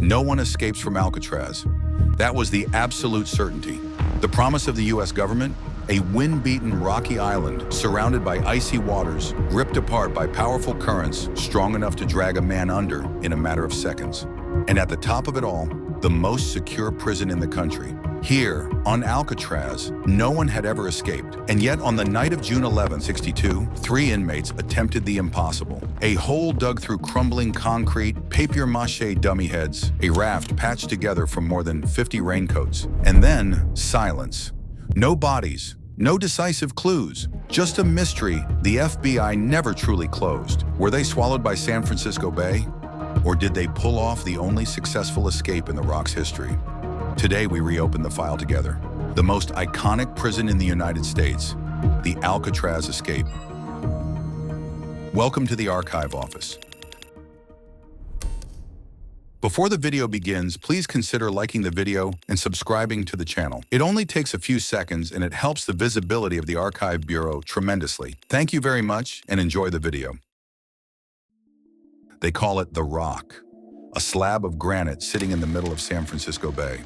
No one escapes from Alcatraz. That was the absolute certainty. The promise of the U.S. government? A wind-beaten rocky island surrounded by icy waters, ripped apart by powerful currents strong enough to drag a man under in a matter of seconds. And at the top of it all, the most secure prison in the country. Here, on Alcatraz, no one had ever escaped. And yet, on the night of June 11, 1962, 3 inmates attempted the impossible. A hole dug through crumbling concrete, papier-mâché dummy heads, a raft patched together from more than 50 raincoats. And then, silence. No bodies, no decisive clues, just a mystery the FBI never truly closed. Were they swallowed by San Francisco Bay? Or did they pull off the only successful escape in the Rock's history? Today, we reopen the file together. The most iconic prison in the United States, the Alcatraz escape. Welcome to the Archive Office. Before the video begins, please consider liking the video and subscribing to the channel. It only takes a few seconds and it helps the visibility of the Archive Bureau tremendously. Thank you very much and enjoy the video. They call it the Rock, a slab of granite sitting in the middle of San Francisco Bay.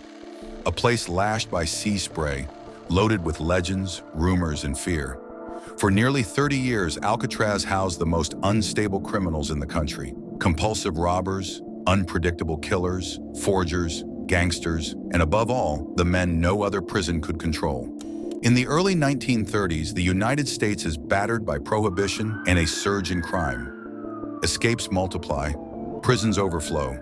A place lashed by sea spray, loaded with legends, rumors, and fear. For nearly 30 years, Alcatraz housed the most unstable criminals in the country. Compulsive robbers, unpredictable killers, forgers, gangsters, and above all, the men no other prison could control. In the early 1930s, the United States is battered by prohibition and a surge in crime. Escapes multiply, prisons overflow,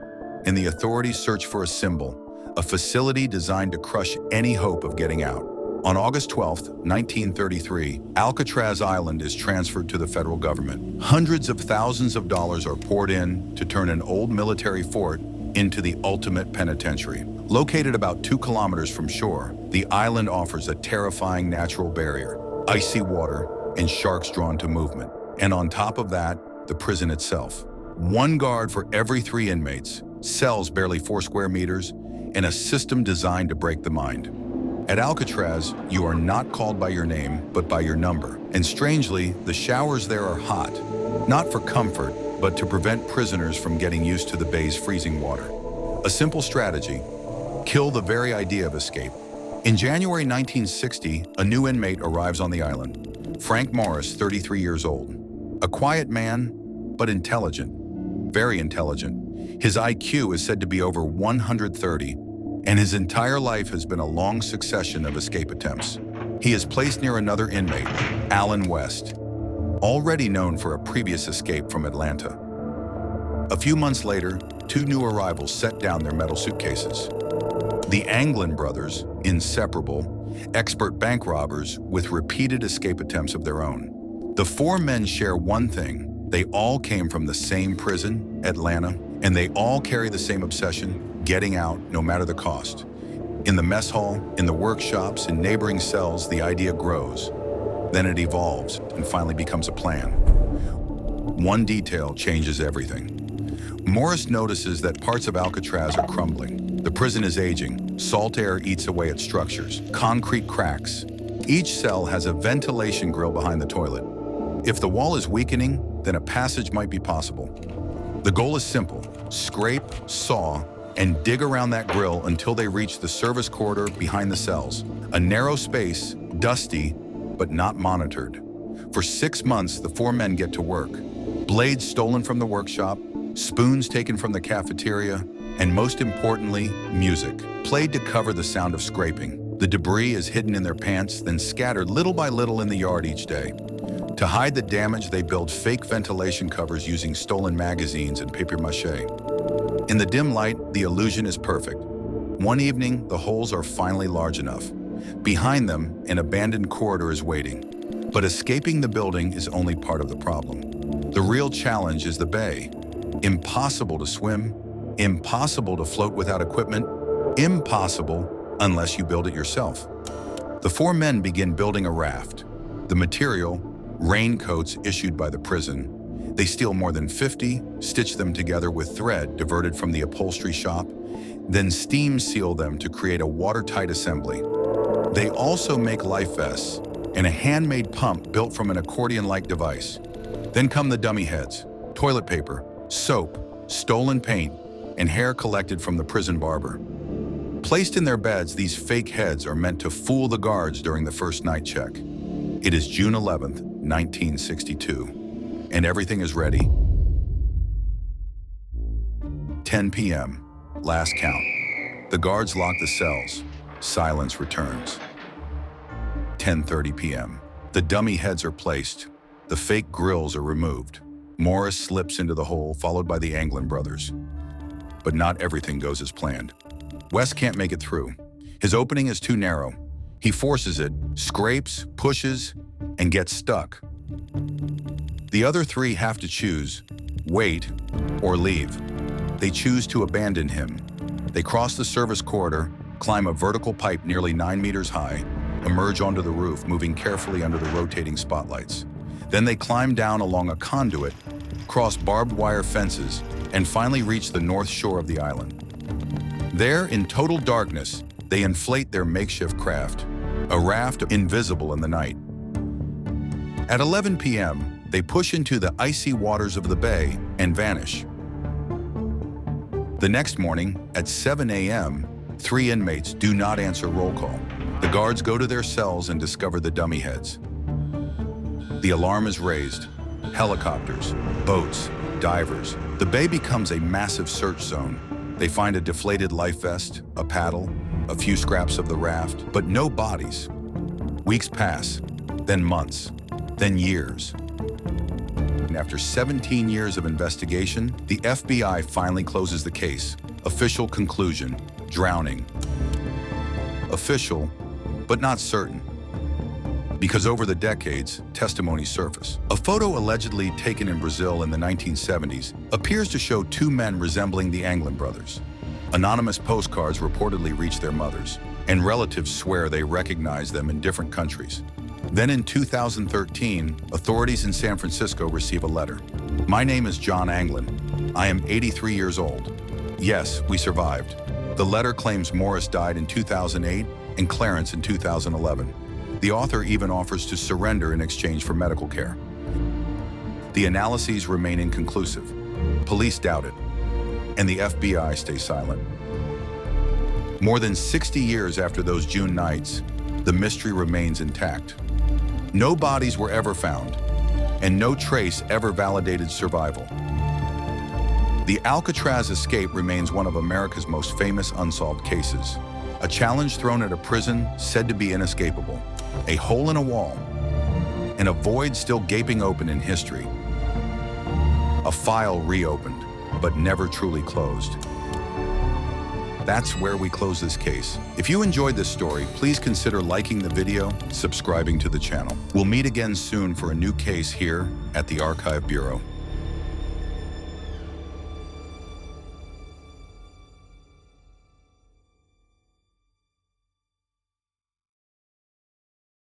and the authorities search for a symbol, a facility designed to crush any hope of getting out. On August 12, 1933, Alcatraz Island is transferred to the federal government. Hundreds of thousands of dollars are poured in to turn an old military fort into the ultimate penitentiary. Located about 2 kilometers from shore, the island offers a terrifying natural barrier, icy water, and sharks drawn to movement. And on top of that, the prison itself. 1 guard for every 3 inmates, cells barely 4 square meters, and a system designed to break the mind. At Alcatraz, you are not called by your name, but by your number. And strangely, the showers there are hot, not for comfort, but to prevent prisoners from getting used to the bay's freezing water. A simple strategy: kill the very idea of escape. In January 1960, a new inmate arrives on the island. Frank Morris, 33 years old. A quiet man, but intelligent, very intelligent. His IQ is said to be over 130, and his entire life has been a long succession of escape attempts. He is placed near another inmate, Alan West, already known for a previous escape from Atlanta. A few months later, 2 new arrivals set down their metal suitcases. The Anglin brothers, inseparable, expert bank robbers with repeated escape attempts of their own. The 4 men share one thing: they all came from the same prison, Atlanta, and they all carry the same obsession: getting out no matter the cost. In the mess hall, in the workshops, in neighboring cells, the idea grows. Then it evolves and finally becomes a plan. One detail changes everything. Morris notices that parts of Alcatraz are crumbling. The prison is aging. Salt air eats away at structures. Concrete cracks. Each cell has a ventilation grill behind the toilet. If the wall is weakening, then a passage might be possible. The goal is simple: scrape, saw, and dig around that grill until they reach the service corridor behind the cells. A narrow space, dusty, but not monitored. For 6 months, the 4 men get to work. Blades stolen from the workshop, spoons taken from the cafeteria, and most importantly, music, played to cover the sound of scraping. The debris is hidden in their pants, then scattered little by little in the yard each day. To hide the damage, they build fake ventilation covers using stolen magazines and papier-mâché. In the dim light, the illusion is perfect. One evening, the holes are finally large enough. Behind them, an abandoned corridor is waiting. But escaping the building is only part of the problem. The real challenge is the bay. Impossible to swim, impossible to float without equipment, impossible unless you build it yourself. The 4 men begin building a raft. The material, raincoats issued by the prison. They steal more than 50, stitch them together with thread diverted from the upholstery shop, then steam seal them to create a watertight assembly. They also make life vests and a handmade pump built from an accordion-like device. Then come the dummy heads, toilet paper, soap, stolen paint, and hair collected from the prison barber. Placed in their beds, these fake heads are meant to fool the guards during the first night check. It is June 11th, 1962, and everything is ready. 10 p.m., last count. The guards lock the cells. Silence returns. 10:30 p.m. The dummy heads are placed. The fake grills are removed. Morris slips into the hole, followed by the Anglin brothers. But not everything goes as planned. Wes can't make it through. His opening is too narrow. He forces it, scrapes, pushes, and gets stuck. The other three have to choose, wait or leave. They choose to abandon him. They cross the service corridor, climb a vertical pipe nearly 9 meters high, emerge onto the roof, moving carefully under the rotating spotlights. Then they climb down along a conduit, cross barbed wire fences, and finally reach the north shore of the island. There, in total darkness, they inflate their makeshift craft, a raft invisible in the night. At 11 p.m., they push into the icy waters of the bay and vanish. The next morning, at 7 a.m., 3 inmates do not answer roll call. The guards go to their cells and discover the dummy heads. The alarm is raised. Helicopters, boats, divers. The bay becomes a massive search zone. They find a deflated life vest, a paddle, a few scraps of the raft, but no bodies. Weeks pass, then months, then years. And after 17 years of investigation, the FBI finally closes the case. Official conclusion: drowning. Official, but not certain. Because over the decades, testimonies surface. A photo allegedly taken in Brazil in the 1970s appears to show two men resembling the Anglin brothers. Anonymous postcards reportedly reach their mothers, and relatives swear they recognize them in different countries. Then in 2013, authorities in San Francisco receive a letter. "My name is John Anglin. I am 83 years old. Yes, we survived." The letter claims Morris died in 2008 and Clarence in 2011. The author even offers to surrender in exchange for medical care. The analyses remain inconclusive. Police doubt it, and the FBI stays silent. More than 60 years after those June nights, the mystery remains intact. No bodies were ever found, and no trace ever validated survival. The Alcatraz escape remains one of America's most famous unsolved cases. A challenge thrown at a prison said to be inescapable. A hole in a wall, and a void still gaping open in history. A file reopened, but never truly closed. That's where we close this case. If you enjoyed this story, please consider liking the video, subscribing to the channel. We'll meet again soon for a new case here at the Archive Bureau.